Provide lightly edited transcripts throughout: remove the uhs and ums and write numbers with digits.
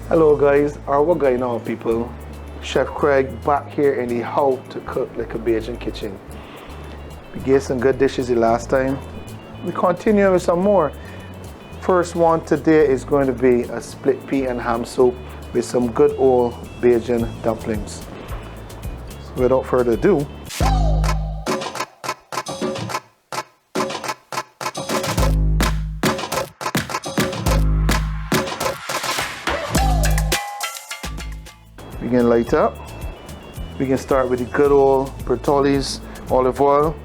Hello guys, or what going on people? Chef Craig back here in the How to Cook Like a Bajan kitchen. We gave some good dishes the last time. We continue with some more. First one today is going to be a split pea and ham soup with some good old Bajan dumplings. So without further ado, we can light up. We can start with the good old Bertolli's olive oil.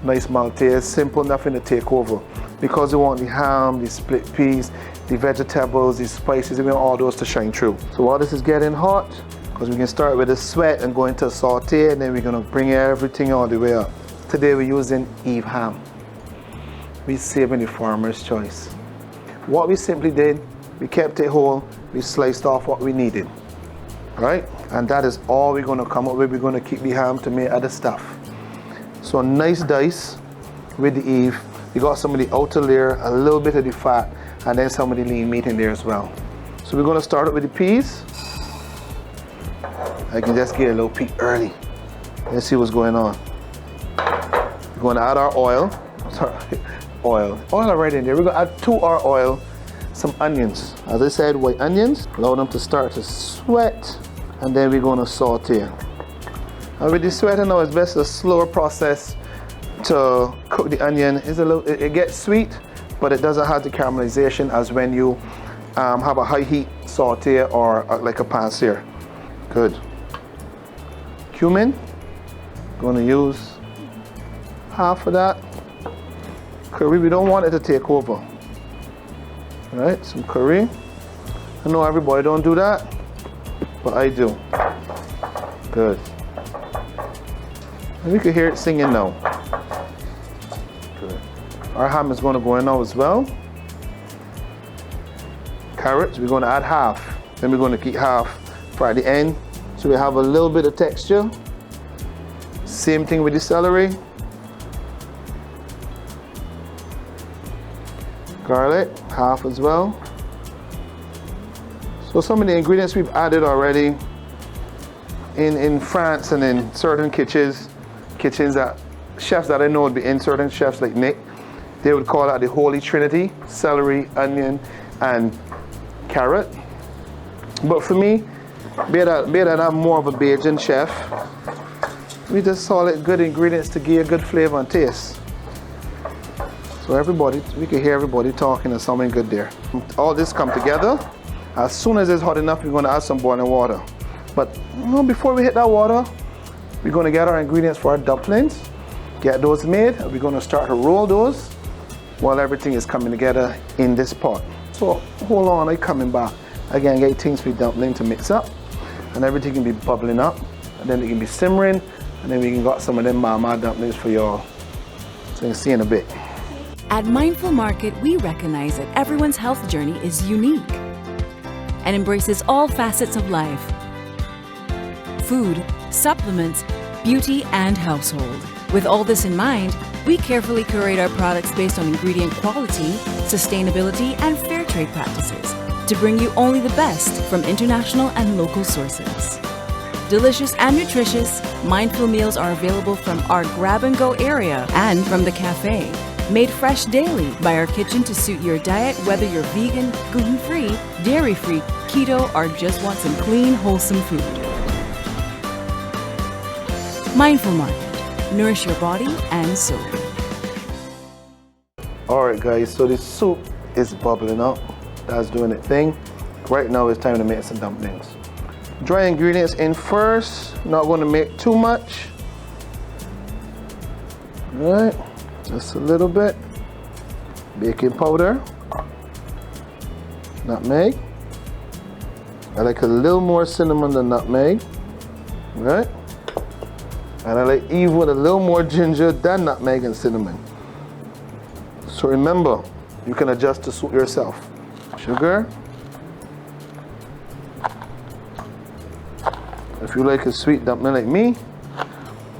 Nice Maltese, simple, nothing to take over. Because we want the ham, the split peas, the vegetables, the spices, we want all those to shine through. So while this is getting hot, because we can start with a sweat and go into a saute, and then we're gonna bring everything all the way up. Today we're using Eve ham. We're saving the farmer's choice. What we simply did, we kept it whole, we sliced off what we needed. Right? And that is all we're gonna come up with. We're gonna keep the ham to make other stuff. So a nice dice with the Eve. You got some of the outer layer, a little bit of the fat, and then some of the lean meat in there as well. So we're gonna start it with the peas. I can just get a little peek early. Let's see what's going on. We're gonna add our oil. Sorry, oil right in there. We're gonna add to our oil some onions. As I said, white onions. Allow them to start to sweat, and then we're gonna saute. And with the sweating now, it's best a slower process to cook the onion. It gets sweet, but it doesn't have the caramelization as when you have a high heat saute or like a pan sear. Good. Cumin, gonna use half of that. Curry, we don't want it to take over. All right, some curry. I know everybody don't do that, but I do. Good. And we can hear it singing now. Good. Our ham is going to go in now as well. Carrots, we're going to add half. Then we're going to keep half for the end. So we have a little bit of texture. Same thing with the celery. Garlic, half as well. So some of the ingredients we've added already in France and in certain kitchens that chefs that I know would be in, certain chefs like Nick, they would call that the Holy Trinity: celery, onion, and carrot. But for me, being that I'm more of a Bajan chef, we just solid good ingredients to give you a good flavor and taste. So everybody, we can hear everybody talking and something good there. All this come together. As soon as it's hot enough, we're going to add some boiling water. But before we hit that water, we're going to get our ingredients for our dumplings, get those made, and we're going to start to roll those while everything is coming together in this pot. So hold on, I'm coming back. Again, get things for dumpling to mix up, and everything can be bubbling up, and then it can be simmering, and then we can got some of them mama dumplings for y'all. So you can see in a bit. At Mindful Market, we recognize that everyone's health journey is unique and embraces all facets of life: food, supplements, beauty, and household. With all this in mind, we carefully curate our products based on ingredient quality, sustainability, and fair trade practices to bring you only the best from international and local sources. Delicious and nutritious, Mindful meals are available from our grab-and-go area and from the cafe. Made fresh daily by our kitchen to suit your diet, whether you're vegan, gluten-free, dairy-free, keto, or just want some clean, wholesome food. Mindful Market. Nourish your body and soul. Alright guys, so this soup is bubbling up. That's doing its thing. Right now it's time to make some dumplings. Dry ingredients in first. Not going to make too much. Alright. Just a little bit. Baking powder. Nutmeg. I like a little more cinnamon than nutmeg. Right? And I like Eve with a little more ginger than nutmeg and cinnamon. So remember, you can adjust to suit yourself. Sugar. If you like a sweet dumpling like me,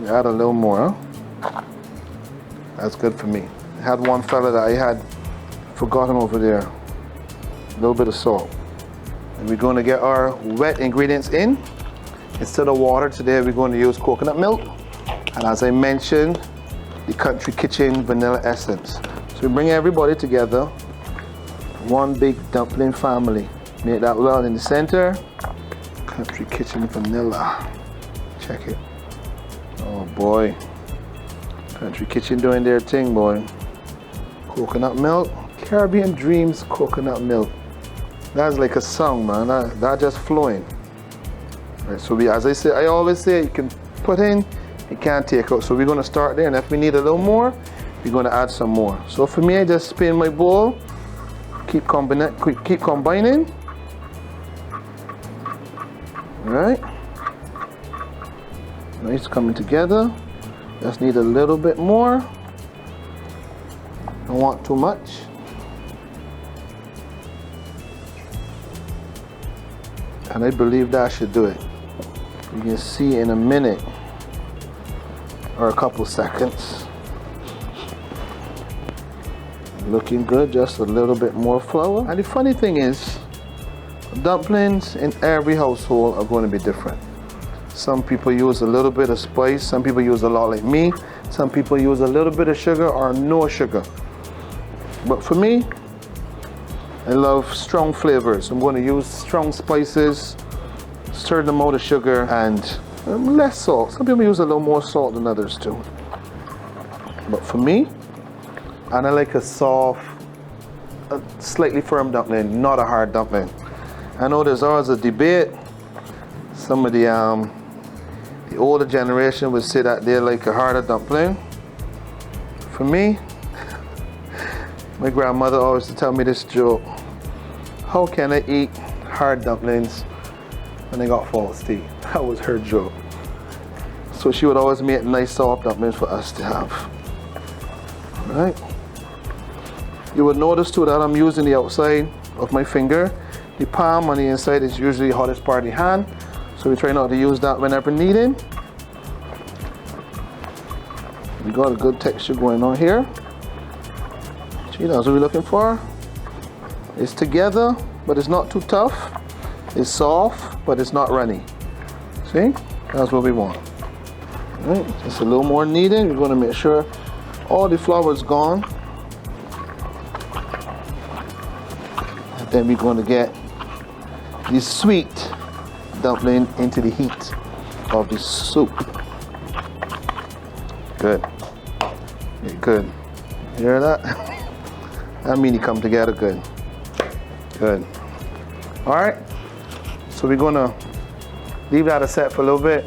you add a little more. Huh? That's good for me. I had one fella that I had forgotten over there. A little bit of salt. And we're going to get our wet ingredients in. Instead of water today, we're going to use coconut milk. And as I mentioned, the Country Kitchen vanilla essence. So we bring everybody together, one big dumpling family. Make that well in the center. Country Kitchen vanilla. Check it. Oh boy. Country Kitchen doing their thing, boy. Coconut milk. Caribbean Dreams coconut milk. That's like a song, man. That just flowing. Right, so as I say, I always say, you can put in, you can't take out. So we're gonna start there, and if we need a little more, we're gonna add some more. So for me, I just spin my bowl, keep combining. All right. Nice coming together. Just need a little bit more. Don't want too much. And I believe that should do it. You can see in a minute or a couple seconds. Looking good, just a little bit more flour. And the funny thing is, dumplings in every household are going to be different. Some people use a little bit of spice, some people use a lot like me, some people use a little bit of sugar or no sugar. But for me, I love strong flavors. I'm going to use strong spices, certain amount of sugar, and less salt. Some people use a little more salt than others too. But for me, and I like a soft, slightly firm dumpling, not a hard dumpling. I know there's always a debate. Some of the older generation would say that they like a harder dumpling. For me, my grandmother always used to tell me this joke. How can I eat hard dumplings when I got false teeth? That was her joke. So she would always make nice soft dumplings for us to have. All right. You would notice too that I'm using the outside of my finger. The palm on the inside is usually the hottest part of the hand. So we try not to use that whenever needed. We got a good texture going on here. See, that's what we're looking for. It's together, but it's not too tough. It's soft, but it's not runny. See? That's what we want. All right, just a little more needed. We're going to make sure all the flour is gone. And then we're going to get the sweet dumpling into the heat of the soup. Good. Yeah, good. You hear that? That means it come together good. Good. All right. So we're gonna leave that aside for a little bit.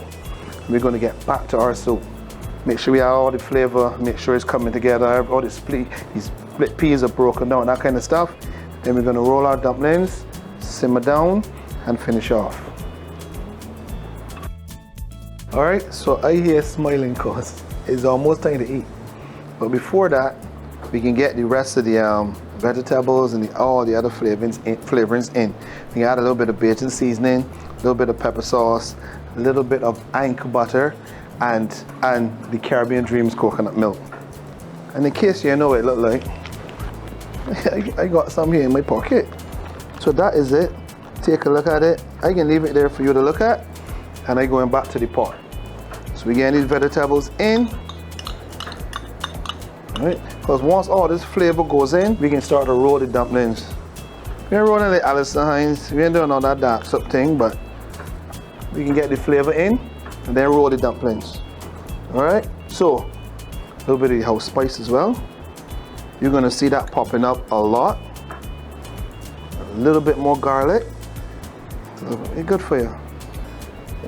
We're gonna get back to our soup. Make sure we have all the flavor. Make sure it's coming together. All these split peas are broken down, that kind of stuff. Then we're gonna roll our dumplings, simmer down, and finish off. All right. So I hear smiling cause it's almost time to eat. But before that, we can get the rest of the vegetables and all the other flavorings in. We can add a little bit of Bajan seasoning, a little bit of pepper sauce, a little bit of Anchor butter, and the Caribbean Dreams coconut milk. And in case you know what it look like, I got some here in my pocket. So that is it. Take a look at it. I can leave it there for you to look at, and I going back to the pot. So we get these vegetables in. Right? Because once all this flavor goes in, we can start to roll the dumplings. We ain't rolling like Alison Hines. We ain't doing all that dark up thing, but we can get the flavor in and then roll the dumplings. All right. So a little bit of the house spice as well. You're gonna see that popping up a lot. A little bit more garlic. It's good for you.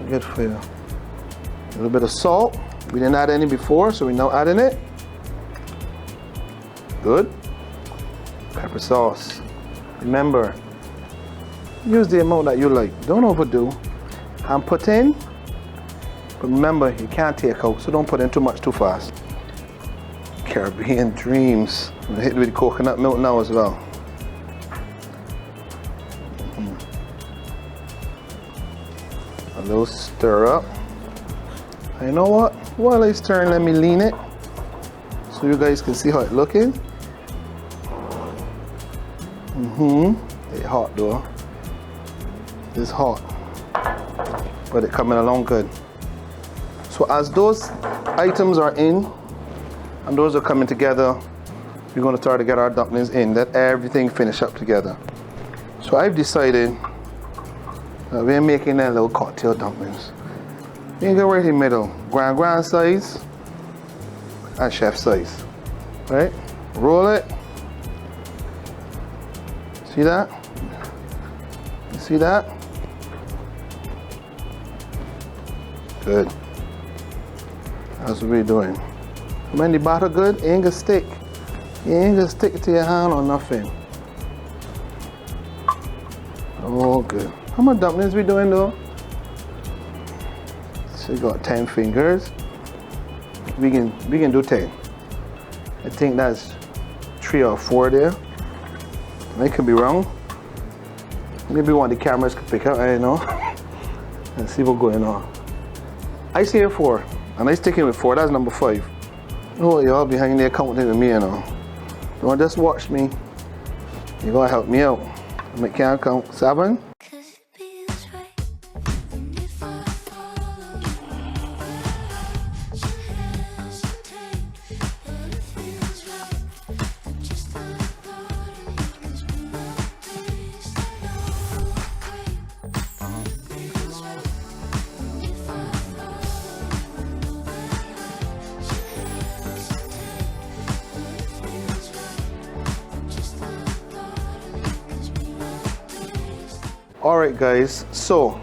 Good for you. A little bit of salt. We didn't add any before, so we're now adding it. Good. Pepper sauce. Remember, use the amount that you like. Don't overdo. And put in, but remember, you can't take out, so don't put in too much too fast. Caribbean Dreams. I'm gonna hit it with coconut milk now as well. A little stir up. And you know what? While I stir, let me lean it so you guys can see how it's looking. It's hot though. It's hot, but it's coming along good. So as those items are in, and those are coming together, we're going to start to get our dumplings in. Let everything finish up together. So I've decided that we're making that little cocktail dumplings. You go right in the middle, grand size and chef size, right? Roll it. See that? You see that? Good. That's what we're doing. When the batter good, it ain't gonna stick. It ain't gonna stick to your hand or nothing. Oh, good. How much dumplings we doing though? So we got 10 fingers. We can do 10. I think that's 3 or 4 there. I could be wrong. Maybe one of the cameras could pick up, I don't know. And see what's going on. I say 4, and I sticking with 4. That's number 5. Oh, y'all behind there counting with me, you know. Don't just watch me. You gotta help me out. I can't count. 7. Alright guys, so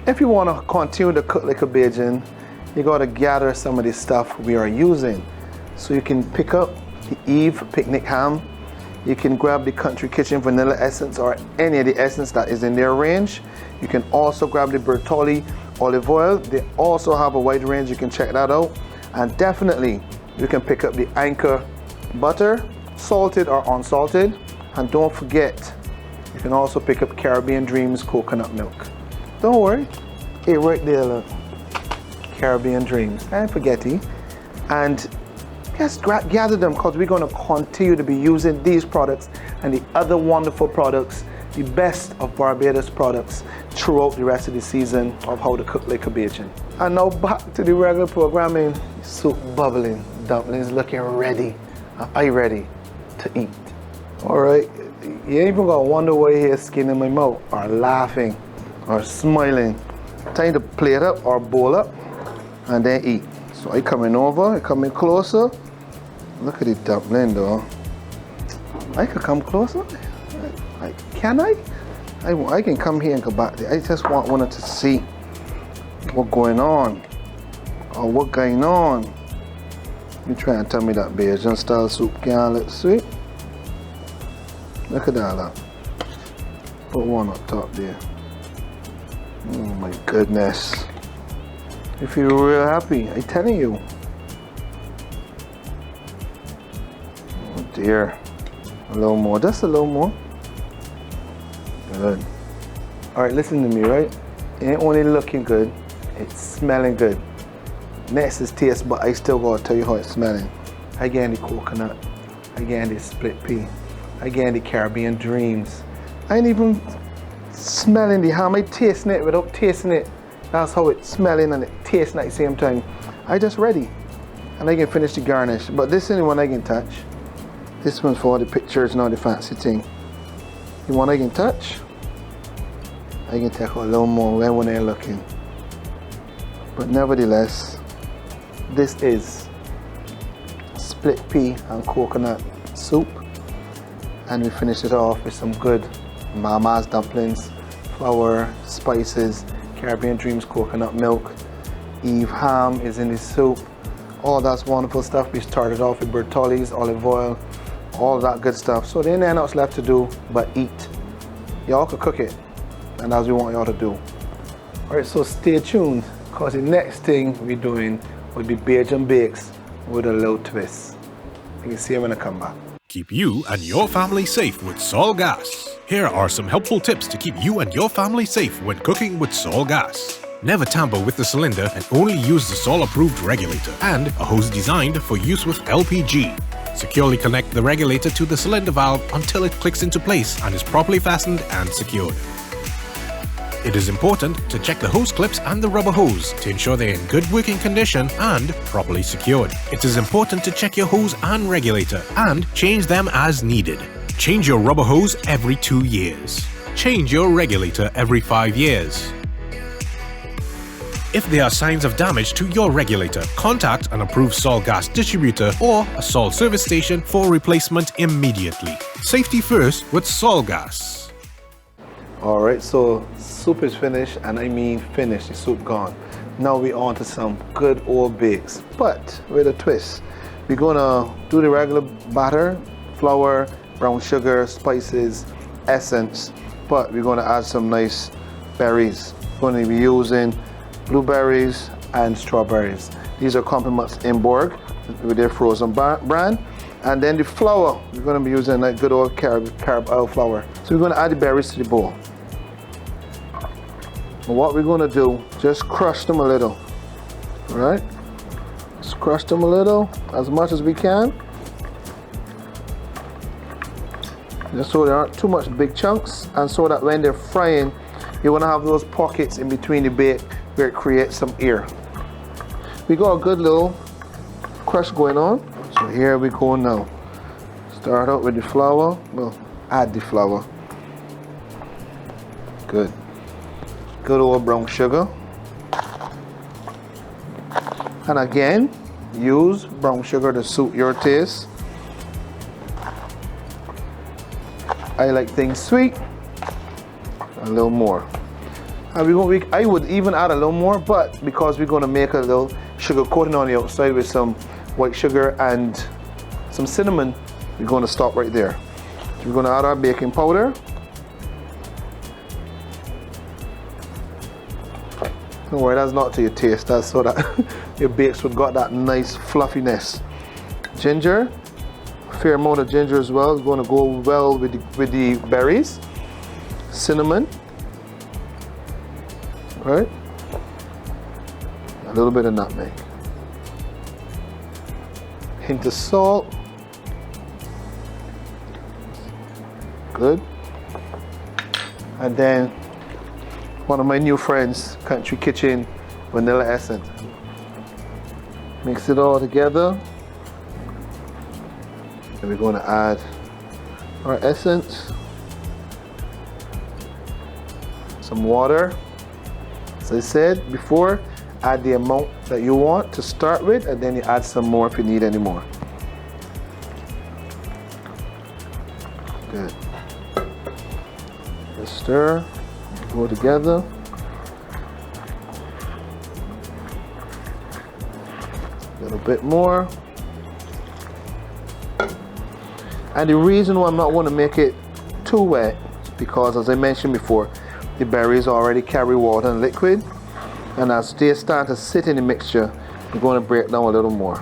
if you want to continue to cook like a Bajan, you got to gather some of the stuff we are using. So you can pick up the Eve picnic ham, you can grab the Country Kitchen vanilla essence or any of the essence that is in their range. You can also grab the Bertolli olive oil. They also have a wide range, you can check that out. And definitely you can pick up the Anchor butter, salted or unsalted. And don't forget, you can also pick up Caribbean Dreams coconut milk. Don't worry, it right there, look. Caribbean Dreams, and forget it. And just gather them because we're going to continue to be using these products and the other wonderful products, the best of Barbados products throughout the rest of the season of How to Cook Like a Bajan. And now back to the regular programming. Soup bubbling, dumplings looking ready. Are you ready to eat? All right. You ain't even gonna wonder why you hear skin in my mouth, or laughing, or smiling. Time to plate up or bowl up, and then eat. So I coming over, I coming closer. Look at the dumpling though. I could come closer. Can I? I can come here and go back there. I just wanted to see what's going on, or what going on. You trying to tell me that Bajan style soup can't look sweet? Look at that, look. Put one up top there. Oh my goodness. You feel real happy, I'm telling you. Oh dear. A little more, just a little more. Good. Alright, listen to me, right? It ain't only looking good, it's smelling good. Next is taste, but I still gotta tell you how it's smelling. I get the coconut, I get the split pea. Again, the Caribbean Dreams. I ain't even smelling the ham. I tasting it without tasting it. That's how it's smelling and it tasting at the same time. I just ready. And I can finish the garnish. But this is the one I can touch. This one's for the pictures, not the fancy thing. The one I can touch, I can take a little more when they're looking. But nevertheless, this is split pea and coconut soup. And we finish it off with some good Mama's dumplings, flour, spices, Caribbean Dreams coconut milk, Eve ham is in the soup. All that's wonderful stuff. We started off with Bertolli's olive oil, all that good stuff. So there ain't nothing else left to do but eat. Y'all could cook it, and that's what we want y'all to do. All right, so stay tuned, because the next thing we're doing will be Bajan Bakes with a little twist. You can see it when I come back. Keep you and your family safe with Sol Gas. Here are some helpful tips to keep you and your family safe when cooking with Sol Gas. Never tamper with the cylinder and only use the Sol approved regulator and a hose designed for use with LPG. Securely connect the regulator to the cylinder valve until it clicks into place and is properly fastened and secured. It is important to check the hose clips and the rubber hose to ensure they're in good working condition and properly secured. It is important to check your hose and regulator and change them as needed. Change your rubber hose every 2 years. Change your regulator every 5 years. If there are signs of damage to your regulator, contact an approved Sol gas distributor or a Sol service station for replacement immediately. Safety first with Sol gas. Alright, so soup is finished, and I mean finished, the soup gone. Now we're on to some good old bakes, but with a twist. We're gonna do the regular batter, flour, brown sugar, spices, essence, but we're gonna add some nice berries. We're gonna be using blueberries and strawberries. These are Compliments Imborg with their frozen brand. And then the flour, we're going to be using like good old carb oil flour. So we're going to add the berries to the bowl. And what we're going to do, just crush them a little. All right? Just crush them a little, as much as we can. Just so there aren't too much big chunks, and so that when they're frying, you want to have those pockets in between the bake where it creates some air. We got a good little crush going on. So here we go now. Start out with the flour. Well, add the flour. Good. Good old brown sugar. And again, use brown sugar to suit your taste. I like things sweet. A little more. And I would even add a little more, but because we're going to make a little sugar coating on the outside with some white sugar and some cinnamon, we're going to stop right there. So we're going to add our baking powder. Don't worry, that's not to your taste, that's so that your bakes would got that nice fluffiness. Ginger, a fair amount of ginger as well, is going to go well with the berries. Cinnamon. Right? A little bit of nutmeg. Hint of salt. Good. And then one of my new friends, Country Kitchen vanilla essence. Mix it all together. And we're going to add our essence. Some water. As I said before, add the amount that you want to start with, and then you add some more if you need any more. Good. Just stir, go together. A little bit more. And the reason why I'm not going to make it too wet is because, as I mentioned before, the berries already carry water and liquid, and as they start to sit in the mixture, we're going to break down a little more.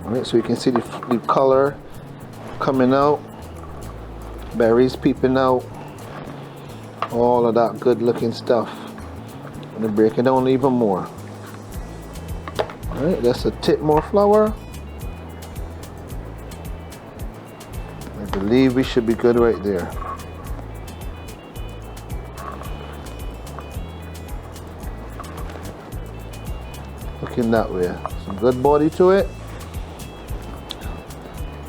All right, so you can see the color coming out, berries peeping out, all of that good looking stuff. I'm going to break it down even more. All right, that's a tip more flour. I believe we should be good right there. Looking that way. Some good body to it.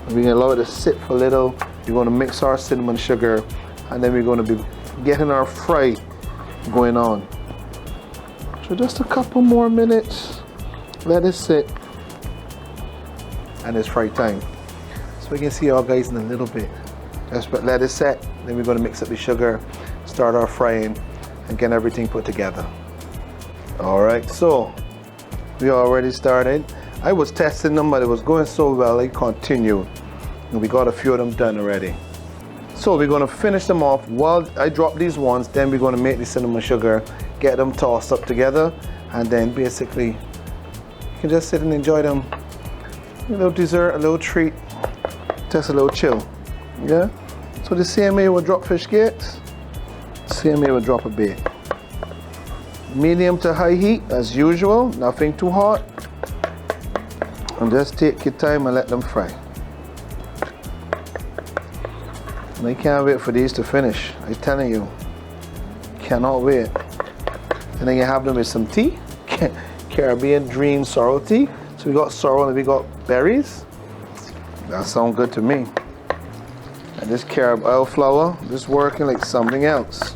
We're going to allow it to sit for a little. We're going to mix our cinnamon sugar, and then we're going to be getting our fry going on. So just a couple more minutes. Let it sit. And it's fry time. So we can see our guys in a little bit. Just let it set. Then we're going to mix up the sugar, start our frying, and get everything put together. Alright, so we already started. I was testing them, but it was going so well, I continued. And we got a few of them done already. So we're going to finish them off while I drop these ones. Then we're going to make the cinnamon sugar, get them tossed up together, and then basically you can just sit and enjoy them. A little dessert, a little treat, just a little chill. Yeah? So the same way with drop fish cakes, same way with drop a bake. Medium to high heat as usual, nothing too hot. And just take your time and let them fry. And I can't wait for these to finish. I'm telling you, Cannot wait. And then you have them with some tea. Caribbean Dream sorrel tea. So we got sorrel and we got berries. That sounds good to me. And this carob oil flour, just working like something else.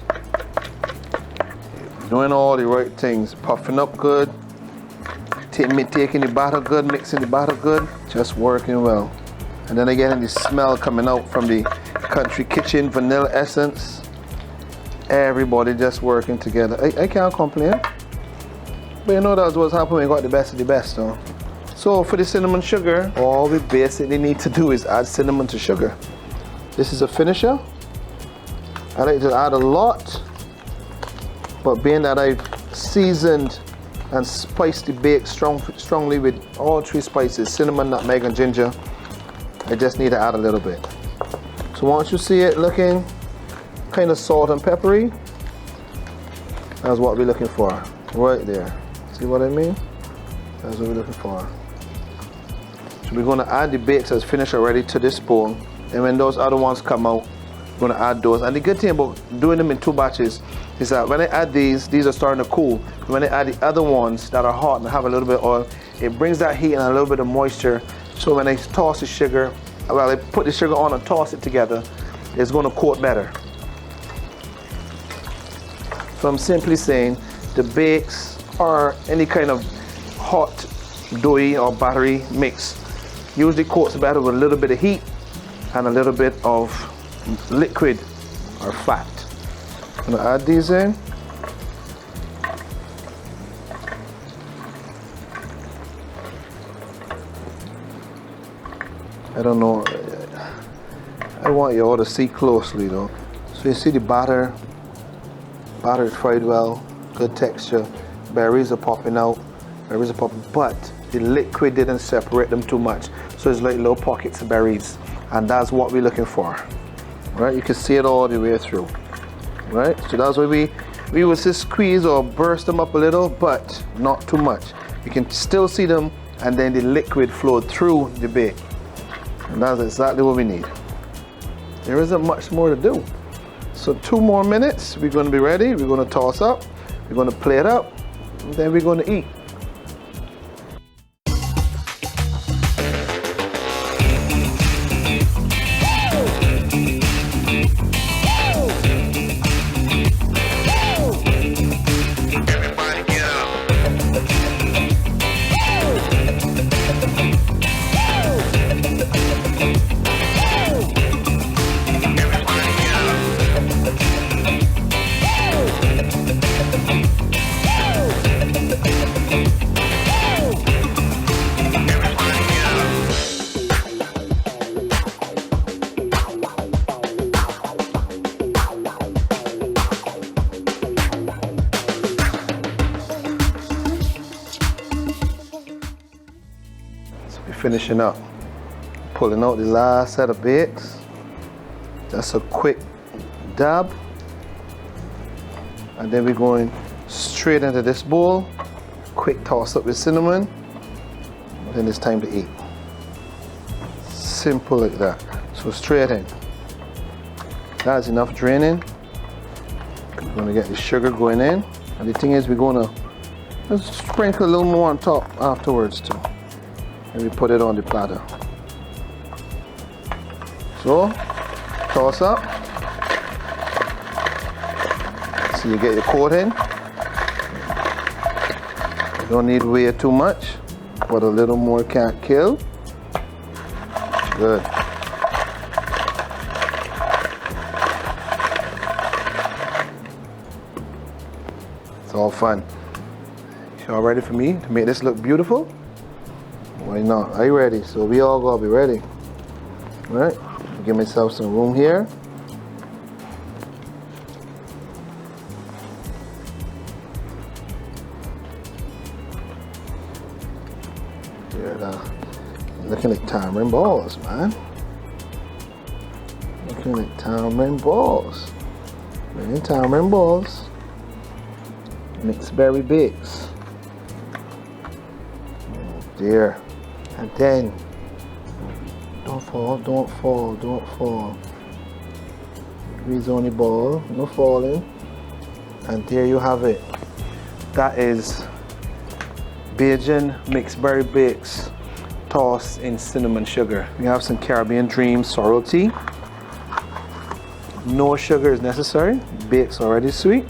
Doing all the right things. Puffing up good. Taking the batter good, mixing the batter good. Just working well. And then again, the smell coming out from the Country Kitchen vanilla essence. Everybody just working together. I can't complain. But you know that's what's happening. We got the best of the best, though. So for the cinnamon sugar, all we basically need to do is add cinnamon to sugar. This is a finisher. I like to add a lot, but being that I've seasoned and spiced the bake strongly with all 3 spices, cinnamon, nutmeg, and ginger, I just need to add a little bit. So once you see it looking kind of salt and peppery, that's what we're looking for, right there. See what I mean? That's what we're looking for. So we're going to add the bakes that's finished already to this bowl, and when those other ones come out, we're going to add those. And the good thing about doing them in 2 batches is that when I add these are starting to cool. When I add the other ones that are hot and have a little bit of oil, it brings that heat and a little bit of moisture. So when I toss the sugar, well, I put the sugar on and toss it together, it's going to coat better. So I'm simply saying the bakes or any kind of hot, doughy or battery mix usually coats better with a little bit of heat and a little bit of liquid or fat. I'm going to add these in. I don't know. I want you all to see closely though. So you see the batter. Batter is fried well, good texture. Berries are popping out. Berries are popping, but the liquid didn't separate them too much. So it's like little pockets of berries. And that's what we're looking for. Right? You can see it all the way through. Right? So that's why we will just squeeze or burst them up a little, but not too much. You can still see them, and then the liquid flowed through the bake. And that's exactly what we need. There isn't much more to do. So 2 more minutes, we're going to be ready. We're going to toss up, we're going to plate up, and then we're going to eat. Finishing up, pulling out the last set of bakes. Just a quick dab, and then we're going straight into this bowl. Quick toss up with cinnamon, and then it's time to eat. Simple like that. So straight in. That's enough draining. We're going to get the sugar going in, and the thing is we're going to just sprinkle a little more on top afterwards too. And we put it on the platter. So, toss up. So you get your coating. You don't need way too much, but a little more can't kill. Good. It's all fun. Y'all ready for me to make this look beautiful? Why not? Are you ready? So we all gotta be ready. All right? Give myself some room here. Looking like tamarind balls, man. Looking like tamarind balls. Many tamarind balls. Mixed berry bakes. Oh dear. And then, don't fall, don't fall, don't fall. Squeeze on the ball, no falling. And there you have it. That is Bajan mixed berry bakes tossed in cinnamon sugar. We have some Caribbean Dream sorrel tea. No sugar is necessary. Bakes already sweet.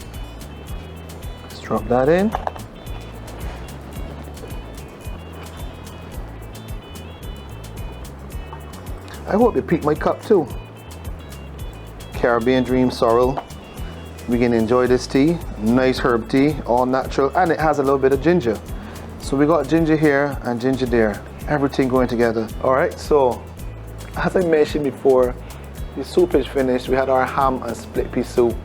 Let's drop that in. I hope you pick my cup too. Caribbean Dream sorrel. We can enjoy this tea. Nice herb tea, all natural, and it has a little bit of ginger. So we got ginger here and ginger there. Everything going together. All right, so as I mentioned before, the soup is finished. We had our ham and split pea soup,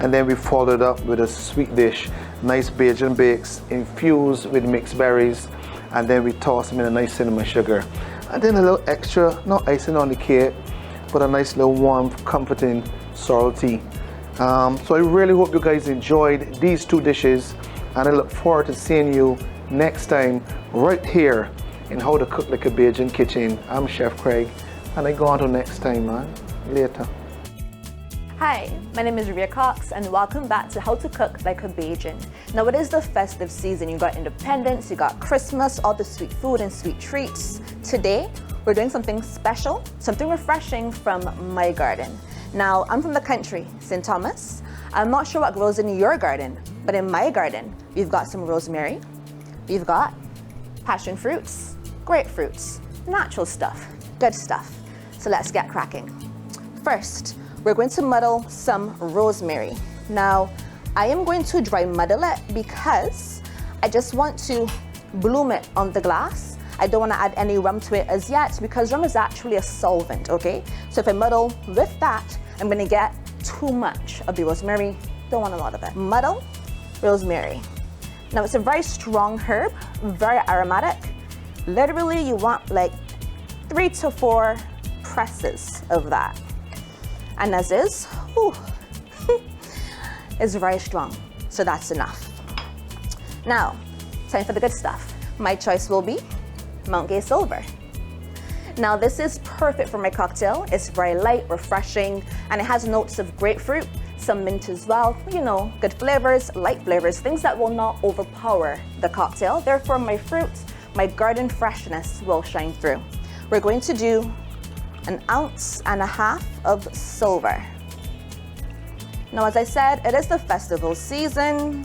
and then we followed up with a sweet dish, nice Bajan bakes infused with mixed berries, and then we tossed them in a nice cinnamon sugar. And then a little extra, not icing on the cake, but a nice little warm, comforting sorrel tea. So I really hope you guys enjoyed these two dishes, and I look forward to seeing you next time right here in How to Cook Like a Bajan Kitchen. I'm Chef Craig, and I go on to next time, man. Later. Hi, my name is Rivia Cox, and welcome back to How to Cook Like a Bajan. Now it is the festive season. You got Independence, you got Christmas, all the sweet food and sweet treats. Today, we're doing something special, something refreshing from my garden. Now, I'm from the country, St. Thomas. I'm not sure what grows in your garden, but in my garden, we've got some rosemary, we've got passion fruits, grapefruits, natural stuff, good stuff. So let's get cracking. First, we're going to muddle some rosemary. Now, I am going to dry muddle it because I just want to bloom it on the glass. I don't want to add any rum to it as yet because rum is actually a solvent, okay? So if I muddle with that, I'm going to get too much of the rosemary. Don't want a lot of it. Muddle rosemary. Now it's a very strong herb, very aromatic. Literally you want like 3 to 4 presses of that. And as is, whew, it's very strong, so that's enough. Now, time for the good stuff. My choice will be Mount Gay Silver. Now this is perfect for my cocktail. It's very light, refreshing, and it has notes of grapefruit, some mint as well. You know, good flavors, light flavors, things that will not overpower the cocktail. Therefore, my fruits, my garden freshness will shine through. We're going to do 1.5 ounces of silver. Now, as I said, it is the festival season,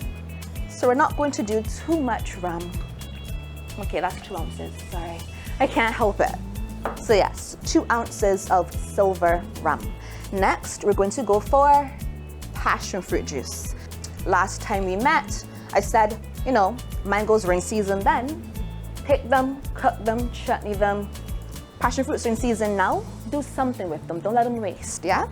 so we're not going to do too much rum. Okay, that's 2 ounces, sorry. I can't help it. So yes, 2 ounces of silver rum. Next, we're going to go for passion fruit juice. Last time we met, I said, you know, mangoes were in season then. Pick them, cook them, chutney them. Passion fruits are in season now. Do something with them, don't let them waste, yeah?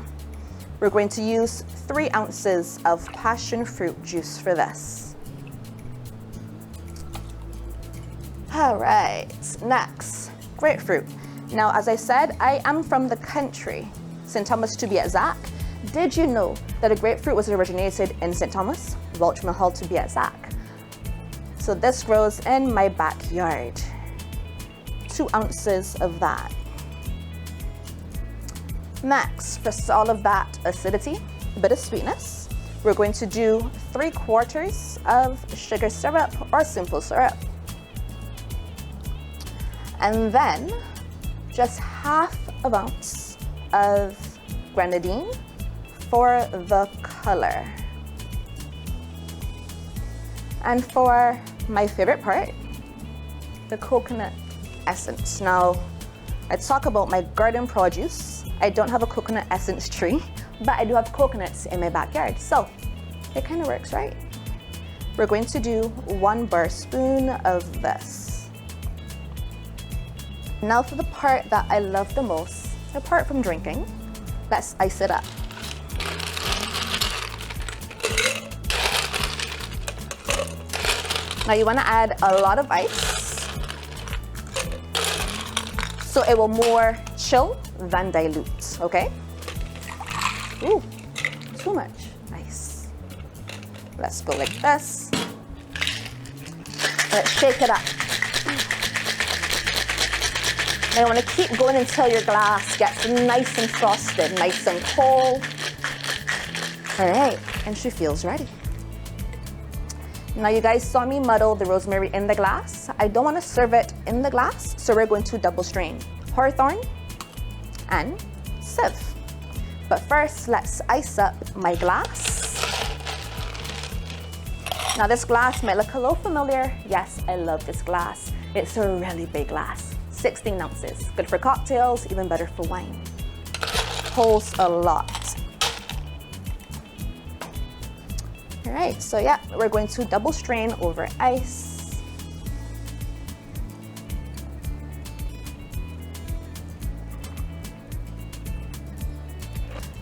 We're going to use 3 ounces of passion fruit juice for this. All right, next, grapefruit. Now, as I said, I am from the country, St. Thomas to be exact. Did you know that a grapefruit was originated in St. Thomas, Welch Mahal to be exact? So this grows in my backyard. 2 ounces of that. Next, for all of that acidity, a bit of sweetness, we're going to do 3/4 of sugar syrup or simple syrup. And then just 1/2 ounce of grenadine for the color. And for my favorite part, the coconut essence. Now, I talk about my garden produce. I don't have a coconut essence tree, but I do have coconuts in my backyard. So it kind of works, right? We're going to do 1 bar spoon of this. Now for the part that I love the most, apart from drinking, let's ice it up. Now you want to add a lot of ice so it will more chill than dilute, okay? Ooh, too much. Nice. Let's go like this. Let's shake it up. Now you want to keep going until your glass gets nice and frosted, nice and cold. All right, and she feels ready. Now you guys saw me muddle the rosemary in the glass. I don't want to serve it in the glass, so we're going to double strain Hawthorne and sieve. But first, let's ice up my glass. Now this glass might look a little familiar. Yes, I love this glass. It's a really big glass, 16 ounces. Good for cocktails, even better for wine. Holds a lot. All right, so yeah, we're going to double strain over ice.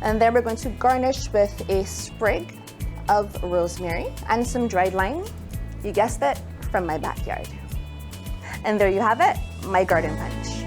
And then we're going to garnish with a sprig of rosemary and some dried lime. You guessed it, from my backyard. And there you have it, my garden punch.